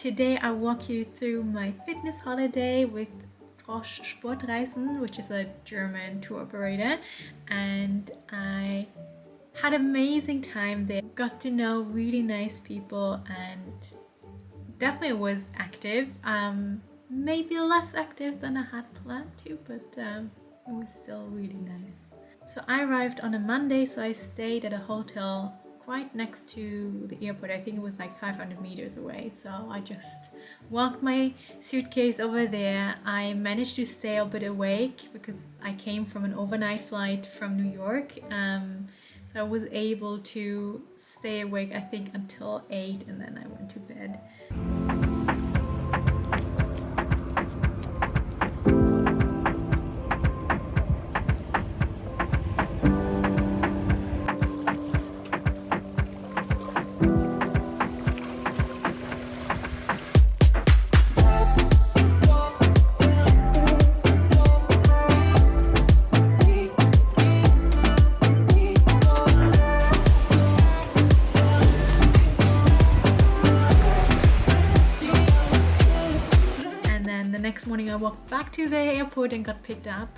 Today I walk you through my fitness holiday with Frosch Sportreisen, which is a German tour operator, and I had an amazing time there. Got to know really nice people and definitely was active. Maybe less active than I had planned to, but it was still really nice. So I arrived on a Monday, so I stayed at a hotel quite next to the airport. I think it was like 500 meters away. So I just walked my suitcase over there. I managed to stay a bit awake because I came from an overnight flight from New York. So I was able to stay awake, I think, until 8, and then I went to bed. Next morning I walked back to the airport and got picked up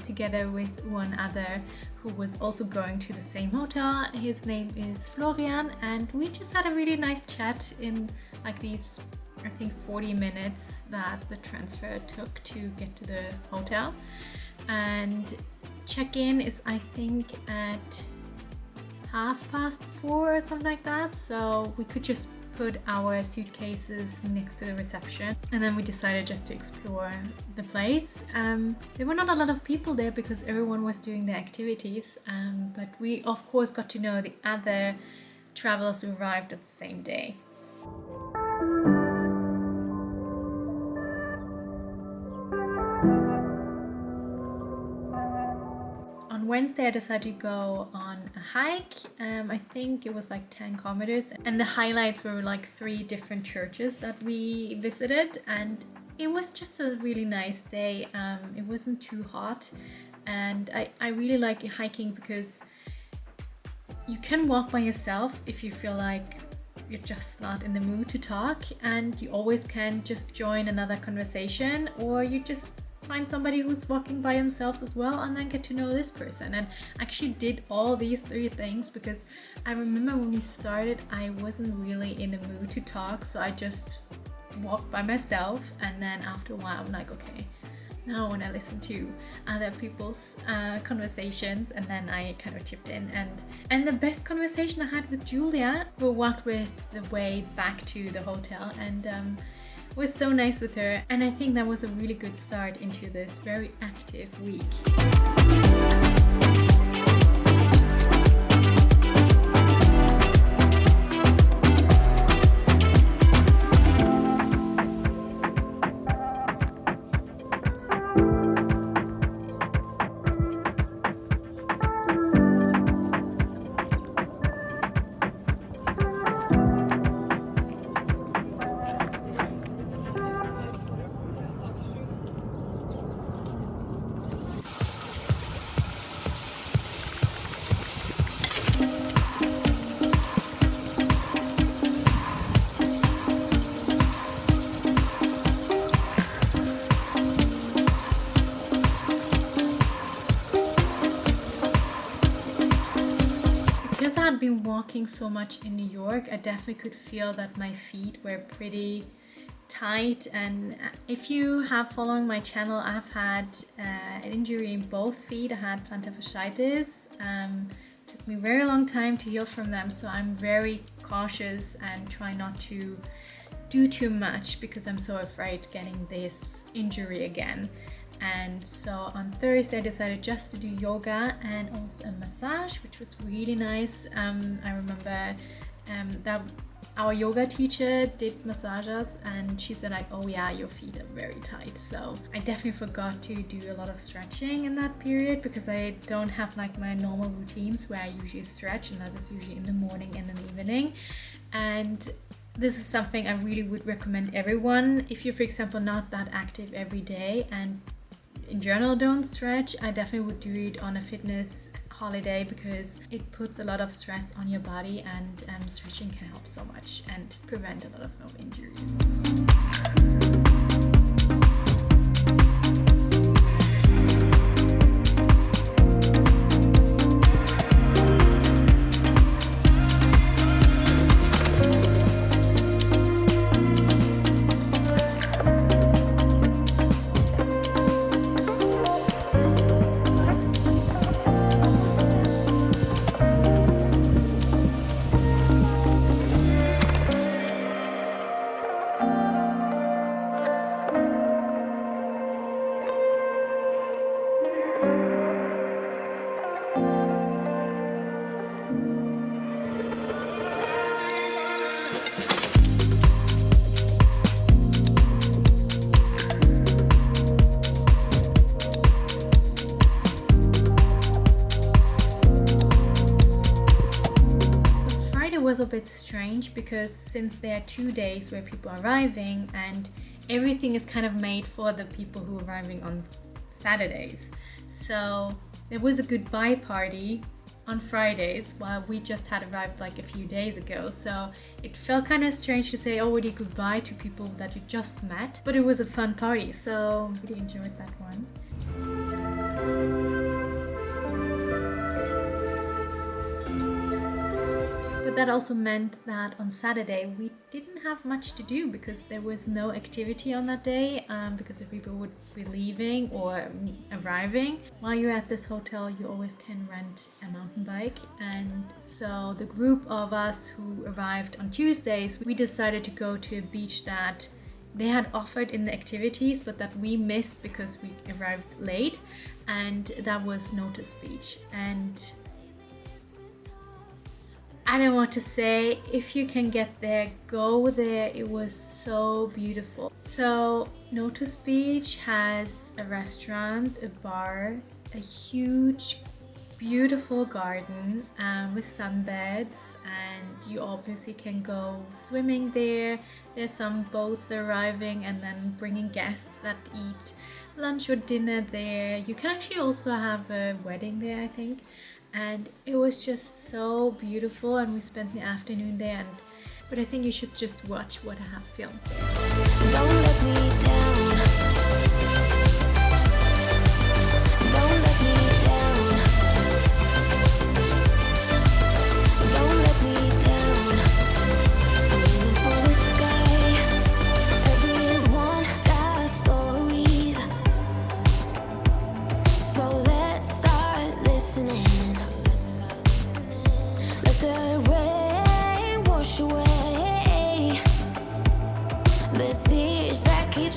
together with one other who was also going to the same hotel. His name is Florian, and we just had a really nice chat in like these, I think, 40 minutes that the transfer took to get to the hotel. And check-in is, I think, at 4:30 or something like that, so we could just put our suitcases next to the reception, and then we decided just to explore the place. There were not a lot of people there because everyone was doing their activities, but we of course got to know the other travelers who arrived at the same day. On Wednesday I decided to go on a hike. I think it was like 10 kilometers, and the highlights were like 3 different churches that we visited, and it was just a really nice day. It wasn't too hot, and I really like hiking because you can walk by yourself if you feel like you're just not in the mood to talk, and you always can just join another conversation, or you just find somebody who's walking by himself as well and then get to know this person. And I actually did all these 3 things because I remember when we started I wasn't really in the mood to talk, so I just walked by myself, and then after a while I'm like, okay, now I want to listen to other people's conversations, and then I kind of chipped in. And the best conversation I had with Julia, who walked with the way back to the hotel, and was so nice with her, and I think that was a really good start into this very active week. I'd been walking so much in New York, I definitely could feel that my feet were pretty tight. And if you have following my channel, I've had an injury in both feet. I had plantar fasciitis. Took me a very long time to heal from them, so I'm very cautious and try not to do too much because I'm so afraid getting this injury again. And so on Thursday I decided just to do yoga and also a massage, which was really nice. I remember that our yoga teacher did massages, and she said like, oh yeah, your feet are very tight. So I definitely forgot to do a lot of stretching in that period because I don't have like my normal routines where I usually stretch, and that is usually in the morning and in the evening. And this is something I really would recommend everyone if you're, for example, not that active every day and in general don't stretch, I definitely would do it on a fitness holiday because it puts a lot of stress on your body, and stretching can help so much and prevent a lot of injuries. Was a bit strange because since there are 2 days where people are arriving and everything is kind of made for the people who are arriving on Saturdays, so there was a goodbye party on Fridays while we just had arrived like a few days ago, so it felt kind of strange to say already goodbye to people that you just met, but it was a fun party, so really enjoyed that one. But that also meant that on Saturday we didn't have much to do because there was no activity on that day because the people would be leaving or arriving. While you're at this hotel, you always can rent a mountain bike, and so the group of us who arrived on Tuesdays, we decided to go to a beach that they had offered in the activities but that we missed because we arrived late, and that was Notice Beach. And I don't want to say, if you can get there, go there. It was so beautiful. So Notice Beach has a restaurant, a bar, a huge beautiful garden with sunbeds, and you obviously can go swimming there. There's some boats arriving and then bringing guests that eat lunch or dinner there. You can actually also have a wedding there, I think. And it was just so beautiful, and we spent the afternoon there, but I think you should just watch what I have filmed there. Don't let me down. Don't let me down. Don't let me down. I'm aiming for the sky. Everyone got stories, so let's start listening. The rain wash away the tears that keep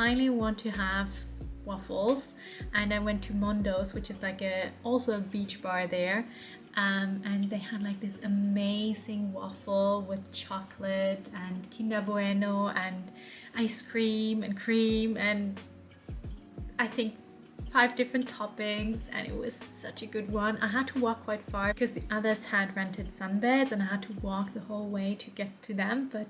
finally want to have waffles, and I went to Mondo's, which is like also a beach bar there, and they had like this amazing waffle with chocolate and Kinder Bueno and ice cream and cream, and I think 5 different toppings, and it was such a good one. I had to walk quite far because the others had rented sunbeds and I had to walk the whole way to get to them, but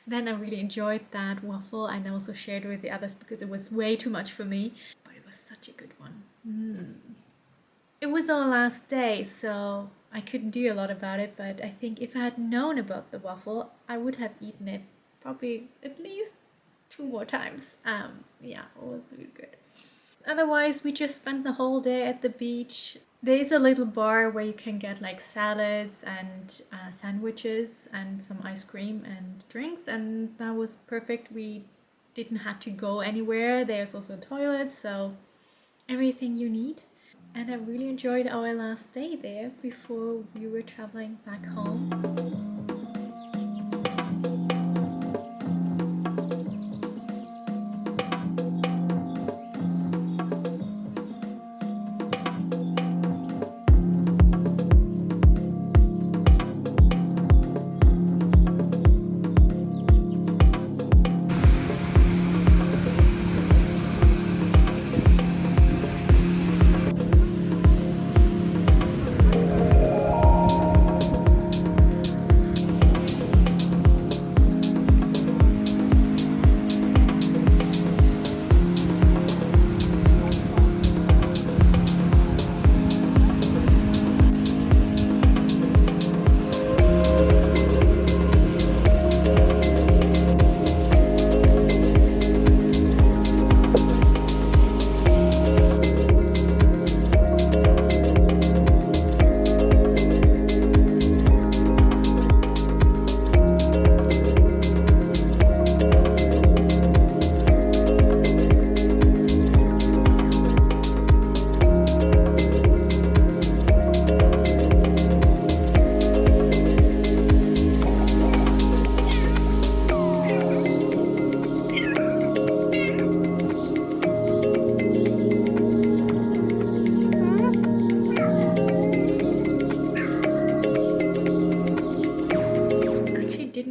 then I really enjoyed that waffle and I also shared it with the others because it was way too much for me, but it was such a good one. It was our last day, so I couldn't do a lot about it, but I think if I had known about the waffle, I would have eaten it probably at least 2 more times. Yeah, it was really good. Otherwise, we just spent the whole day at the beach. There is a little bar where you can get like salads and sandwiches and some ice cream and drinks, and that was perfect. We didn't have to go anywhere. There's also a toilet, so everything you need. And I really enjoyed our last day there before we were traveling back home.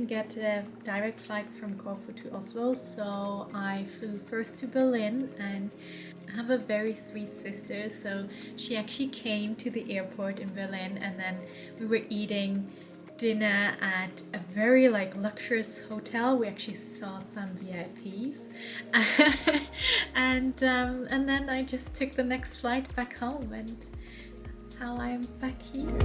Get a direct flight from Corfu to Oslo, so I flew first to Berlin, and I have a very sweet sister, so she actually came to the airport in Berlin, and then we were eating dinner at a very like luxurious hotel. We actually saw some VIPs and then I just took the next flight back home, and that's how I'm back here.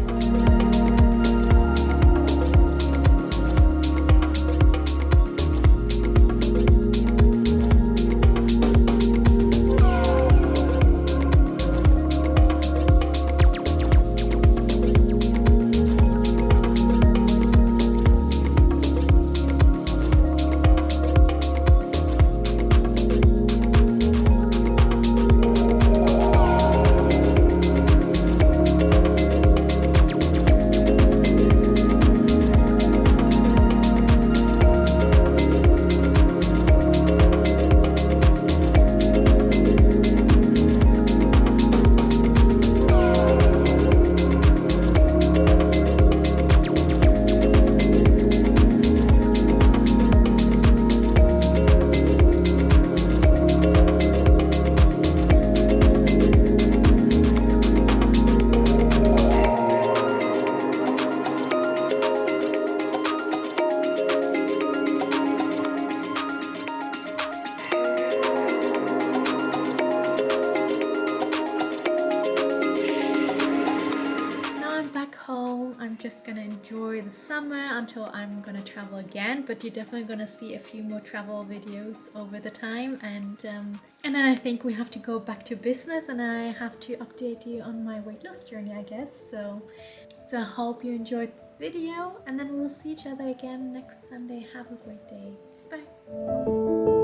I'm just gonna enjoy the summer until I'm gonna travel again, but you're definitely gonna see a few more travel videos over the time, and then I think we have to go back to business, and I have to update you on my weight loss journey, I guess. So I hope you enjoyed this video, and then we'll see each other again next Sunday. Have a great day. Bye.